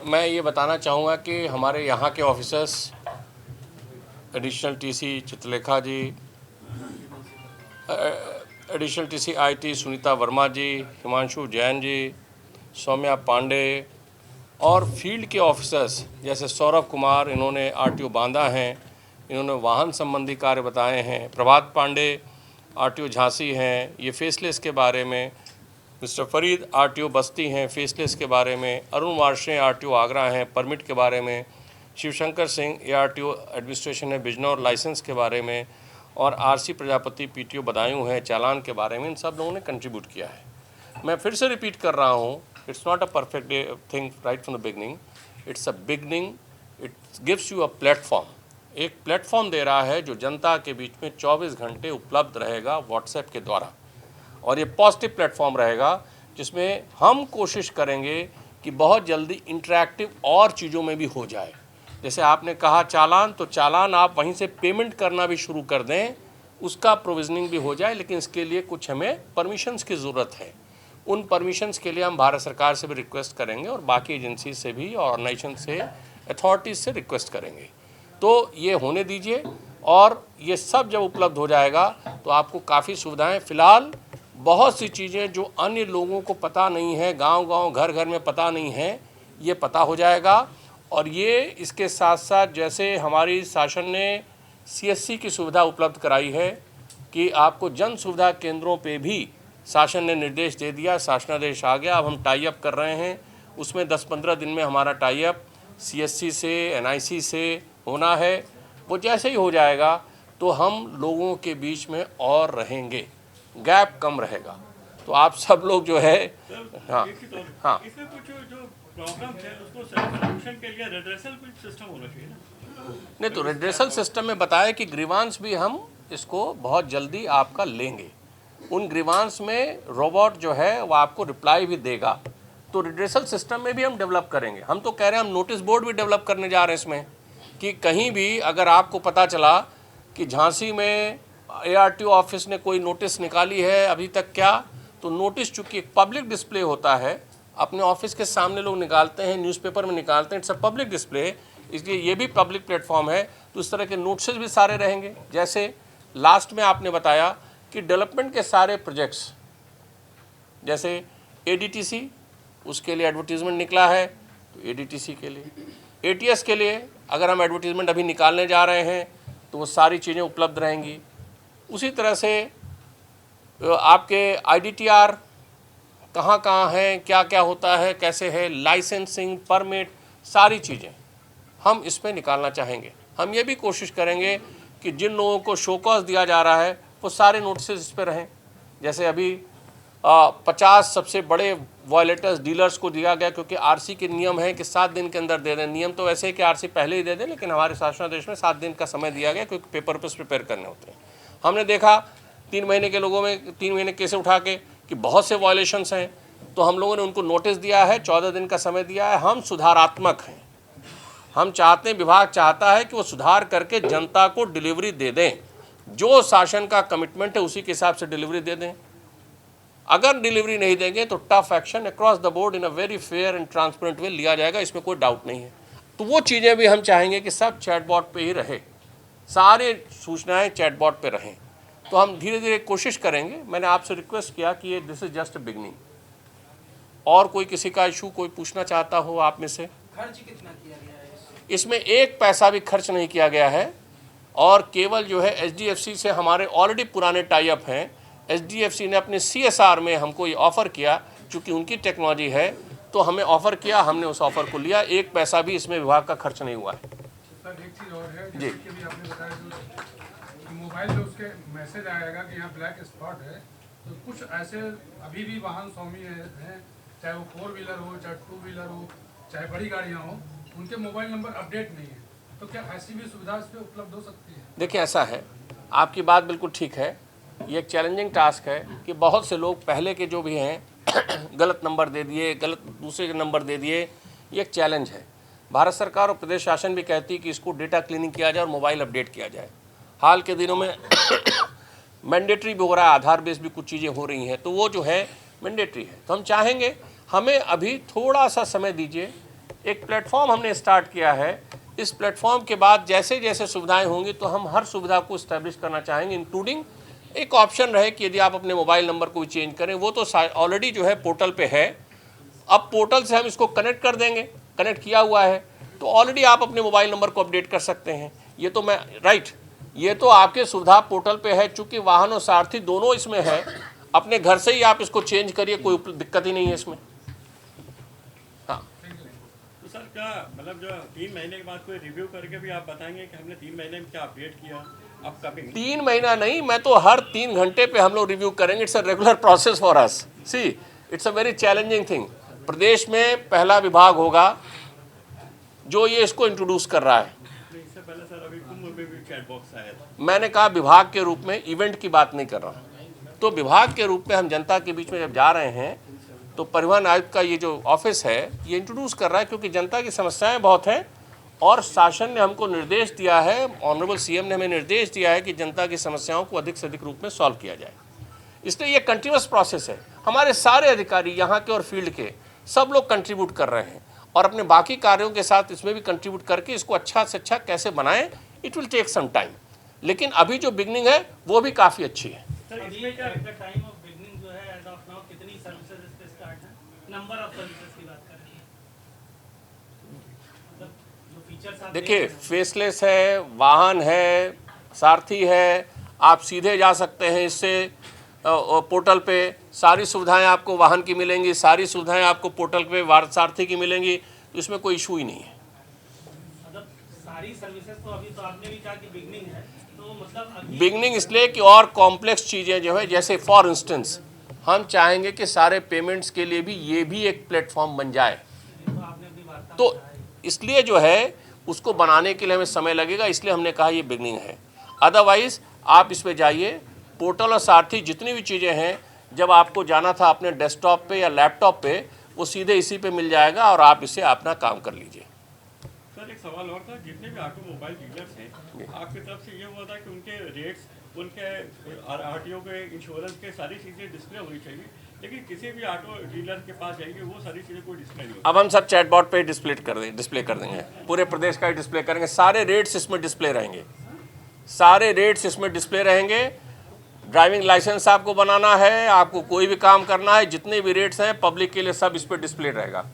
मैं ये बताना चाहूँगा कि हमारे यहाँ के officers additional TC Chitralekha ji, additional TC IT Sunita Verma ji, Himanshu Jain ji, Saumya Pande और फील्ड के ऑफिसर्स जैसे सौरभ कुमार, इन्होंने आरटीओ बांदा हैं, इन्होंने वाहन संबंधी कार्य बताए हैं। प्रभात पांडे आरटीओ झांसी हैं, ये फेसलेस के बारे में। मिस्टर फरीद आरटीओ बस्ती हैं, फेसलेस के बारे में। अरुण वार्षे आरटीओ आगरा हैं, परमिट के बारे में। शिवशंकर सिंह एआरटीओ एडमिनिस्ट्रेशन है, बिजनौर लाइसेंस के बारे में। और आरसी प्रजापति पीटीओ बदायूं हैं, चालान के बारे में। इन सब लोगों ने कंट्रीब्यूट किया है। मैं फिर से रिपीट कर रहा हूँ, it's not a perfect thing right from the beginning, it's a beginning, it gives you a platform. एक प्लेटफॉर्म दे रहा है जो जनता के बीच में 24 घंटे उपलब्ध रहेगा व्हाट्सएप के द्वारा, और ये पॉजिटिव प्लेटफॉर्म रहेगा जिसमें हम कोशिश करेंगे कि बहुत जल्दी इंटरैक्टिव और चीज़ों में भी हो जाए। जैसे आपने कहा चालान, तो चालान आप वहीं से पेमेंट करना भी शुरू कर दें, उसका प्रोविजनिंग भी हो जाए। लेकिन इसके लिए कुछ हमें परमिशंस की ज़रूरत है। उन परमिशंस के लिए हम भारत सरकार से भी रिक्वेस्ट करेंगे और बाकी एजेंसी से भी, ऑर्गेनाइजेशन से, अथॉरिटीज़ से रिक्वेस्ट करेंगे। तो ये होने दीजिए, और ये सब जब उपलब्ध हो जाएगा तो आपको काफ़ी सुविधाएं, फ़िलहाल बहुत सी चीज़ें जो अन्य लोगों को पता नहीं है, गांव-गांव, घर-घर में पता नहीं है, ये पता हो जाएगा। और ये इसके साथ साथ जैसे हमारी शासन ने सीएससी की सुविधा उपलब्ध कराई है कि आपको जन सुविधा केंद्रों पे भी शासन ने निर्देश दे दिया, शासनादेश आ गया। अब हम टाई अप कर रहे हैं, उसमें 10-15 दिन में हमारा टाई अप सीएससी से, एनआईसी से होना है। वो जैसे ही हो जाएगा तो हम लोगों के बीच में और रहेंगे, गैप कम रहेगा। तो आप सब लोग जो है, हाँ हाँ, इसमें कुछ जो प्रॉब्लम है उसको सॉल्यूशन के लिए रेड्रेसल सिस्टम होना चाहिए ना? नहीं तो रेड्रेसल सिस्टम में बताया कि ग्रीवांस भी हम इसको बहुत जल्दी आपका लेंगे। उन ग्रीवांस में रोबोट जो है वो आपको रिप्लाई भी देगा। तो रेड्रेसल सिस्टम में भी हम डेवलप करेंगे। हम तो कह रहे हैं हम नोटिस बोर्ड भी डेवलप करने जा रहे हैं इसमें, कि कहीं भी अगर आपको पता चला कि झांसी में एआरटीओ ऑफिस ने कोई नोटिस निकाली है अभी तक क्या, तो नोटिस चूँकि एक पब्लिक डिस्प्ले होता है, अपने ऑफिस के सामने लोग निकालते हैं, न्यूज़पेपर में निकालते हैं, इट्स अ पब्लिक डिस्प्ले, इसलिए ये भी पब्लिक प्लेटफॉर्म है। तो इस तरह के नोटिस भी सारे रहेंगे। जैसे लास्ट में आपने बताया कि डेवलपमेंट के सारे प्रोजेक्ट्स, जैसे एडीटीसी, उसके लिए एडवर्टीज़मेंट निकला है, तो एडीटीसी के लिए, एटीएस के लिए अगर हम एडवर्टीज़मेंट अभी निकालने जा रहे हैं तो वो सारी चीज़ें उपलब्ध रहेंगी। उसी तरह से आपके आईडीटीआर कहाँ कहाँ हैं, क्या क्या होता है, कैसे है, लाइसेंसिंग, परमिट, सारी चीज़ें हम इसमें निकालना चाहेंगे। हम ये भी कोशिश करेंगे कि जिन लोगों को शो कॉज दिया जा रहा है वो सारे नोटिस इस पर रहें। जैसे अभी 50 सबसे बड़े वायलेटर्स डीलर्स को दिया गया, क्योंकि आरसी के नियम है कि 7 दिन के अंदर दे दें। नियम तो वैसे है कि आरसी पहले ही दे दें, लेकिन हमारे शासनादेश में 7 दिन का समय दिया गया, क्योंकि पेपर पे प्रिपेयर करने होते हैं। हमने देखा 3 महीने के लोगों में 3 महीने केस उठा के कि बहुत से वायलेशंस हैं, तो हम लोगों ने उनको नोटिस दिया है, 14 दिन का समय दिया है। हम सुधारात्मक हैं, हम चाहते हैं, विभाग चाहता है कि वो सुधार करके जनता को डिलीवरी दे दें, जो शासन का कमिटमेंट है उसी के हिसाब से डिलीवरी दे दें। अगर डिलीवरी नहीं देंगे तो tough action across the board in a very fair and transparent way लिया जाएगा, इसमें कोई डाउट नहीं है। तो वो चीज़ें भी हम चाहेंगे कि सब चैटबॉट पे ही रहे, सारे सूचनाएं चैटबॉट पे रहें। तो हम धीरे धीरे कोशिश करेंगे। मैंने आपसे रिक्वेस्ट किया कि ये this is just a beginning. और कोई किसी का इशू कोई पूछना चाहता हो आप में से? खर्च कितना किया गया है इसमें 1 पैसा भी खर्च नहीं किया गया है, और केवल जो है एचडीएफसी से हमारे ऑलरेडी पुराने टाई अप हैं। एचडीएफसी ने अपने सीएसआर में हमको ये ऑफ़र किया, चूँकि उनकी टेक्नोलॉजी है तो हमें ऑफ़र किया, हमने उस ऑफ़र को लिया। 1 पैसा भी इसमें विभाग का खर्च नहीं हुआ है। सर एक चीज़ और है, जी। जैसे कि अभी आपने बताया जो मोबाइल जो उसके मैसेज आएगा कि यहाँ ब्लैक स्पॉट है, तो कुछ ऐसे अभी भी वाहन स्वामी हैं, चाहे वो 4 व्हीलर हो, चाहे 2 व्हीलर हो, चाहे बड़ी गाड़ियाँ हो, उनके मोबाइल नंबर अपडेट नहीं है, तो क्या ऐसी भी सुविधा इस पर उपलब्ध हो सकती है? देखिए ऐसा है, आपकी बात बिल्कुल ठीक है। ये एक चैलेंजिंग टास्क है कि बहुत से लोग पहले के जो भी हैं गलत नंबर दे दिए, गलत दूसरे के नंबर दे दिए। ये एक चैलेंज है। भारत सरकार और प्रदेश शासन भी कहती है कि इसको डेटा क्लीनिंग किया जाए और मोबाइल अपडेट किया जाए। हाल के दिनों में मैंडेटरी भी हो रहा है, आधार बेस भी कुछ चीज़ें हो रही हैं, तो वो जो है मैंडेटरी है। तो हम चाहेंगे, हमें अभी थोड़ा सा समय दीजिए, एक प्लेटफॉर्म हमने स्टार्ट किया है। इस प्लेटफॉर्म के बाद जैसे जैसे सुविधाएं होंगी तो हम हर सुविधा को इस्टेब्लिश करना चाहेंगे, इंक्लूडिंग एक ऑप्शन रहे कि यदि आप अपने मोबाइल नंबर को भी चेंज करें, वो तो ऑलरेडी जो है पोर्टल पे है। अब पोर्टल से हम इसको कनेक्ट कर देंगे, कनेक्ट किया हुआ है तो ऑलरेडी आप अपने मोबाइल नंबर को अपडेट कर सकते हैं। ये तो मैं ये तो आपके सुविधा पोर्टल पे है, चूंकि वाहन और सारथी दोनों इसमें है, अपने घर से ही आप इसको चेंज करिए, कोई दिक्कत ही नहीं है इसमें। हाँ, तो सर क्या मतलब जो 3 महीने के बाद कोई रिव्यू करके भी आप बताएंगे कि हमने 3 महीने में क्या अपडेट किया अपकमिंग? 3 महीना नहीं, मैं तो हर 3 घंटे पे हम लोग रिव्यू करेंगे। It's a regular process for us. See, it's a very challenging thing. प्रदेश में पहला विभाग होगा जो ये इसको इंट्रोड्यूस कर रहा है। इससे पहले सर अभी कुंभ में भी चैट बॉक्स आया था। मैंने कहा विभाग के रूप में, इवेंट की बात नहीं कर रहा हूँ। तो विभाग के रूप में हम जनता के बीच में जब जा रहे हैं तो परिवहन आयुक्त का ये जो ऑफिस है ये इंट्रोड्यूस कर रहा है, क्योंकि जनता की समस्याएं बहुत हैं और शासन ने हमको निर्देश दिया है, ऑनरेबल सीएम ने हमें निर्देश दिया है कि जनता की समस्याओं को अधिक से अधिक रूप में सॉल्व किया जाए। इसलिए ये कंटिन्यूस प्रोसेस है। हमारे सारे अधिकारी यहाँ के और फील्ड के सब लोग कंट्रीब्यूट कर रहे हैं और अपने बाकी कार्यों के साथ इसमें भी कंट्रीब्यूट करके इसको अच्छा से अच्छा कैसे बनाएं। It will take some time, लेकिन अभी जो बिगनिंग है वो भी काफ़ी अच्छी है। सर इसमें क्या टाइम ऑफ बिगनिंग जो है एज ऑफ नाउ कितनी सर्विसेज इस पे स्टार्ट है? नंबर ऑफ सर्विसेज की बात कर रहे हैं, मतलब जो फीचर्स आप देखिए, फेसलेस है, वाहन है, सारथी है, आप सीधे जा सकते हैं इससे पोर्टल पे। सारी सुविधाएं आपको वाहन की मिलेंगी, सारी सुविधाएं आपको पोर्टल पे सारथी की मिलेंगी, तो इसमें कोई इशू ही नहीं है। मतलब सारी सर्विसेज तो अभी तो आपने भी कहा कि बिगनिंग है, तो मतलब अभी बिगनिंग इसलिए कि और कॉम्प्लेक्स चीज़ें जो है, जैसे फॉर इंस्टेंस हम चाहेंगे कि सारे पेमेंट्स के लिए भी ये भी एक प्लेटफॉर्म बन जाए, तो आपने अपनी वार्ता तो इसलिए जो है उसको बनाने के लिए हमें समय लगेगा, इसलिए हमने कहा ये बिगनिंग है। अदरवाइज़ आप इस पे जाइए, पोर्टल और सारथी जितनी भी चीज़ें हैं, जब आपको जाना था अपने डेस्कटॉप पे या लैपटॉप पे, वो सीधे इसी पे मिल जाएगा और आप इसे अपना काम कर लीजिए। सर एक सवाल और था, जितने भी ऑटोमोबाइल डीलर्स हैं आपकी तरफ से ये हुआ था कि उनके रेट्स, उनके आरटीओ के, इंश्योरेंस के सारी चीज़ें डिस्प्ले होनी चाहिए, लेकिन किसी भी ऑटो डीलर के पास जाएंगे वो सारी चीज़ें कोई डिस्प्ले नहीं होती। अब हम सब चैटबॉट पे डिस्प्ले कर देंगे, पूरे प्रदेश का ही डिस्प्ले करेंगे, सारे रेट्स इसमें डिस्प्ले रहेंगे, सारे रेट्स इसमें डिस्प्ले रहेंगे। ड्राइविंग लाइसेंस आपको बनाना है, आपको कोई भी काम करना है, जितने भी रेट्स हैं पब्लिक के लिए सब इस पर डिस्प्ले रहेगा।